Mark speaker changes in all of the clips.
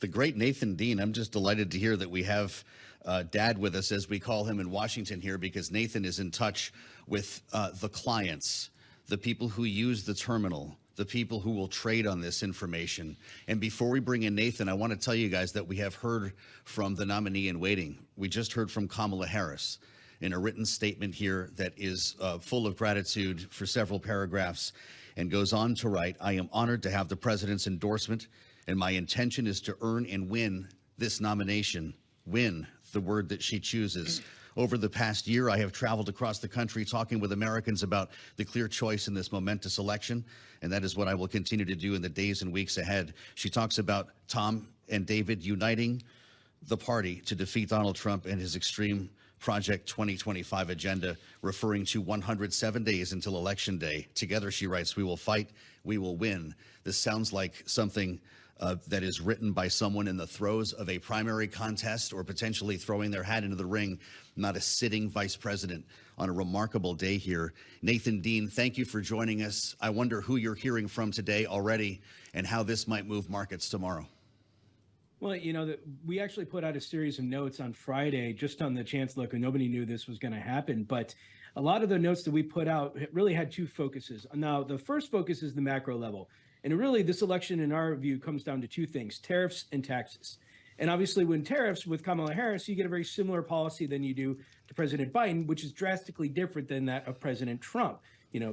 Speaker 1: The great Nathan Dean. I'm just delighted to hear that we have Dad with us, as we call him in Washington here, because Nathan is in touch with the clients, the people who use the terminal, the people who will trade on this information. And before we bring in Nathan, I want to tell you guys that we have heard from the nominee in waiting. We just heard from Kamala Harris in a written statement here that is full of gratitude for several paragraphs, and goes on to write, "I am honored to have the president's endorsement, and my intention is to earn and win this nomination." Win, the word that she chooses. Over the past year, I have traveled across the country talking with Americans about the clear choice in this momentous election, and that is what I will continue to do in the days and weeks ahead. She talks about Tom and David uniting the party to defeat Donald Trump and his extreme Project 2025 agenda, referring to 107 days until Election Day. Together, she writes, "We will fight, we will win." This sounds like something that is written by someone in the throes of a primary contest, or potentially throwing their hat into the ring, not a sitting vice president, on a remarkable day here. Nathan Dean, thank you for joining us. I wonder who you're hearing from today already and how this might move markets tomorrow.
Speaker 2: Well, we actually put out a series of notes on Friday just on the chance, look, and nobody knew this was going to happen. But a lot of the notes that we put out really had two focuses. Now, the first focus is the macro level. And really, this election, in our view, comes down to two things: tariffs and taxes. And obviously, when tariffs with Kamala Harris, you get a very similar policy than you do to President Biden, which is drastically different than that of President Trump.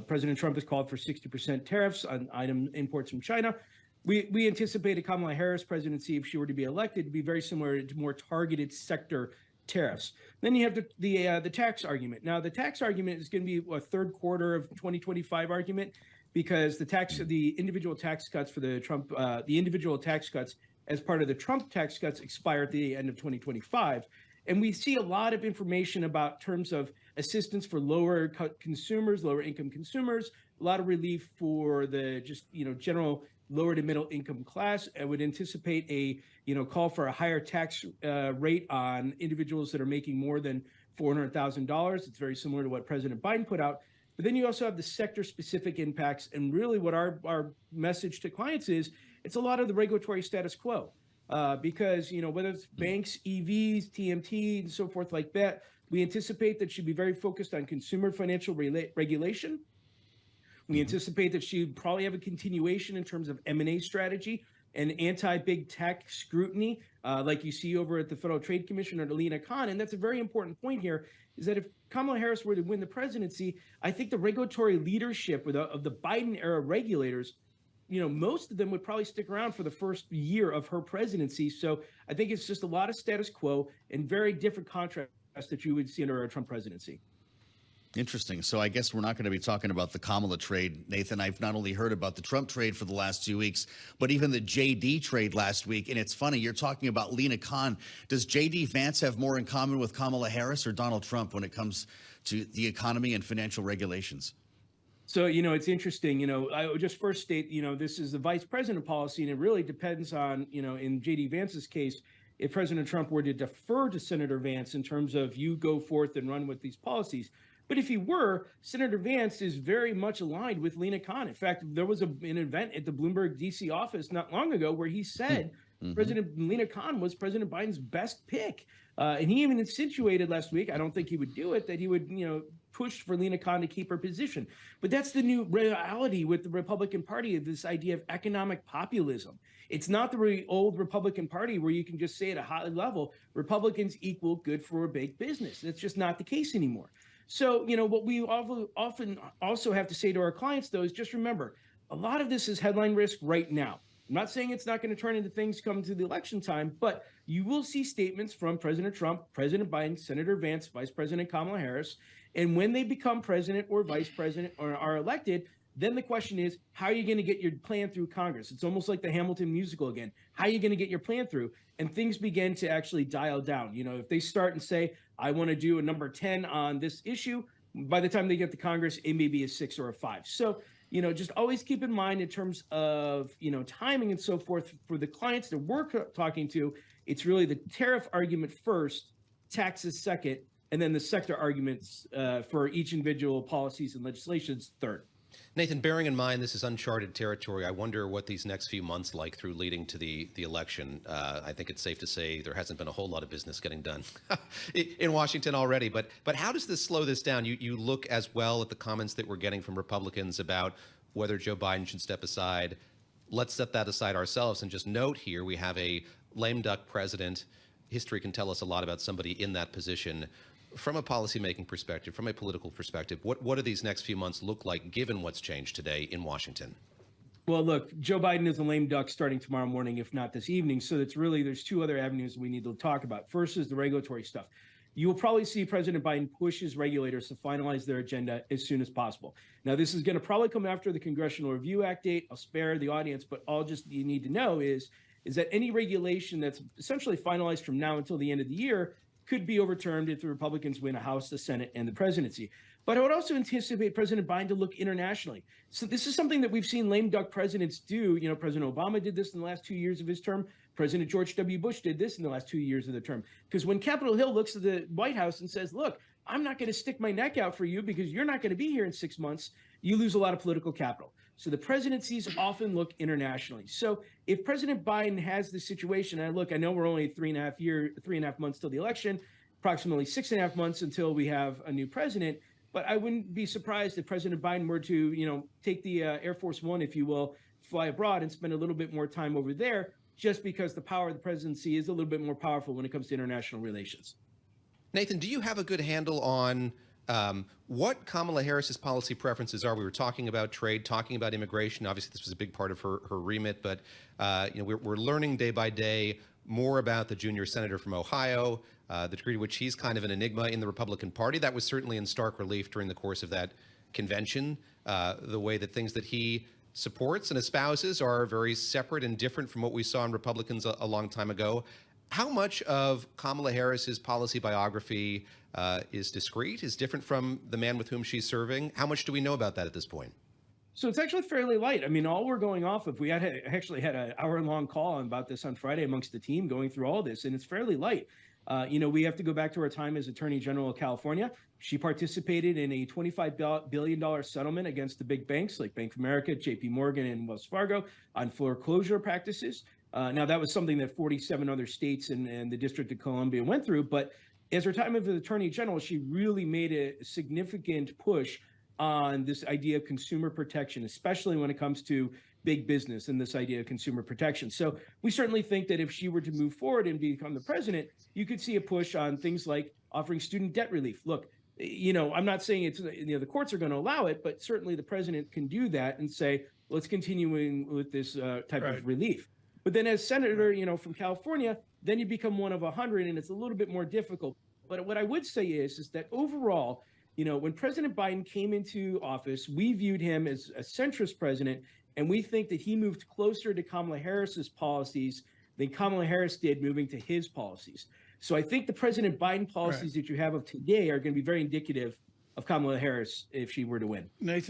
Speaker 2: President Trump has called for 60% tariffs on item imports from China. We anticipated Kamala Harris' presidency, if she were to be elected, to be very similar to more targeted sector tariffs. Then you have the tax argument. Now, the tax argument is going to be a third quarter of 2025 argument, because the individual tax cuts for the individual tax cuts as part of the Trump tax cuts expire at the end of 2025. And we see a lot of information about terms of assistance for lower income consumers, a lot of relief for the general lower to middle income class. I would anticipate a call for a higher tax rate on individuals that are making more than $400,000. It's very similar to what President Biden put out. But then you also have the sector-specific impacts, and really what our message to clients is, it's a lot of the regulatory status quo, because whether it's banks, EVs, TMT, and so forth like that, we anticipate that she'd be very focused on consumer financial regulation. We anticipate that she'd probably have a continuation in terms of M&A strategy and anti-big tech scrutiny, like you see over at the Federal Trade Commission under Lina Khan. And that's a very important point here, is that if Kamala Harris were to win the presidency, I think the regulatory leadership of the Biden-era regulators, most of them would probably stick around for the first year of her presidency. So I think it's just a lot of status quo and very different contrast that you would see under a Trump presidency.
Speaker 1: Interesting. So I guess we're not going to be talking about the Kamala trade, Nathan. I've not only heard about the Trump trade for the last 2 weeks, but even the JD trade last week. And it's funny, you're talking about Lina Khan. Does JD Vance have more in common with Kamala Harris or Donald Trump when it comes to the economy and financial regulations?
Speaker 2: So, it's interesting. I would just first state, this is the vice president policy, and it really depends on, in JD Vance's case, if President Trump were to defer to Senator Vance in terms of you go forth and run with these policies. But if he were, Senator Vance is very much aligned with Lina Khan. In fact, there was an event at the Bloomberg D.C. office not long ago where he said President Lina Khan was President Biden's best pick. And he even insinuated last week, I don't think he would do it, that he would, push for Lina Khan to keep her position. But that's the new reality with the Republican Party, of this idea of economic populism. It's not the old Republican Party where you can just say at a high level, Republicans equal good for a big business. That's just not the case anymore. So, what we often also have to say to our clients, though, is just remember, a lot of this is headline risk right now. I'm not saying it's not going to turn into things come to the election time, but you will see statements from President Trump, President Biden, Senator Vance, Vice President Kamala Harris. And when they become president or vice president or are elected, then the question is, how are you going to get your plan through Congress? It's almost like the Hamilton musical again. How are you going to get your plan through? And things begin to actually dial down. If they start and say, I want to do a number 10 on this issue, by the time they get to Congress, it may be a 6 or a 5. So, just always keep in mind in terms of, timing and so forth for the clients that we're talking to, it's really the tariff argument first, taxes second, and then the sector arguments for each individual policies and legislations third.
Speaker 3: Nathan, bearing in mind this is uncharted territory, I wonder what these next few months like through leading to the election. I think it's safe to say there hasn't been a whole lot of business getting done in Washington already. But how does this slow this down? You look as well at the comments that we're getting from Republicans about whether Joe Biden should step aside. Let's set that aside ourselves and just note here we have a lame duck president. History can tell us a lot about somebody in that position. From a policymaking perspective, from a political perspective, what do these next few months look like given what's changed today in Washington?
Speaker 2: Well, look, Joe Biden is a lame duck starting tomorrow morning, if not this evening. So there's two other avenues we need to talk about. First is the regulatory stuff. You will probably see President Biden push his regulators to finalize their agenda as soon as possible. Now, this is going to probably come after the Congressional Review Act date. I'll spare the audience, but all just you need to know is that any regulation that's essentially finalized from now until the end of the year could be overturned if the Republicans win a House, the Senate, and the presidency. But I would also anticipate President Biden to look internationally. So this is something that we've seen lame duck presidents do. You know, President Obama did this in the last 2 years of his term. President George W. Bush did this in the last 2 years of the term. Because when Capitol Hill looks at the White House and says, look, I'm not going to stick my neck out for you because you're not going to be here in 6 months, you lose a lot of political capital. So the presidencies often look internationally. So if President Biden has this situation, and I know we're only 3.5 months till the election, approximately 6.5 months until we have a new president. But I wouldn't be surprised if President Biden were to, take the Air Force One, if you will, fly abroad and spend a little bit more time over there, just because the power of the presidency is a little bit more powerful when it comes to international relations.
Speaker 3: Nathan, do you have a good handle on what Kamala Harris's policy preferences are? We were talking about trade, talking about immigration. Obviously, this was a big part of her remit, but we're learning day by day more about the junior senator from Ohio, the degree to which he's kind of an enigma in the Republican Party. That was certainly in stark relief during the course of that convention. The way that things that he supports and espouses are very separate and different from what we saw in Republicans a long time ago. How much of Kamala Harris's policy biography is discrete, is different from the man with whom she's serving? How much do we know about that at this point?
Speaker 2: So it's actually fairly light. I mean, all we're going off of, we actually had an hour-long call about this on Friday amongst the team going through all this, and it's fairly light. We have to go back to her time as Attorney General of California. She participated in a $25 billion settlement against the big banks like Bank of America, JP Morgan, and Wells Fargo on foreclosure practices. Now, that was something that 47 other states and the District of Columbia went through. But as her time as Attorney General, she really made a significant push on this idea of consumer protection, especially when it comes to big business and this idea of consumer protection. So we certainly think that if she were to move forward and become the president, you could see a push on things like offering student debt relief. Look, I'm not saying it's, the courts are going to allow it, but certainly the president can do that and say, let's continue with this type of relief. But then as senator, from California, then you become one of 100 and it's a little bit more difficult. But what I would say is that overall, when President Biden came into office, we viewed him as a centrist president, and we think that he moved closer to Kamala Harris's policies than Kamala Harris did moving to his policies. So I think the President Biden policies that you have of today are going to be very indicative of Kamala Harris if she were to win.
Speaker 4: Nathan.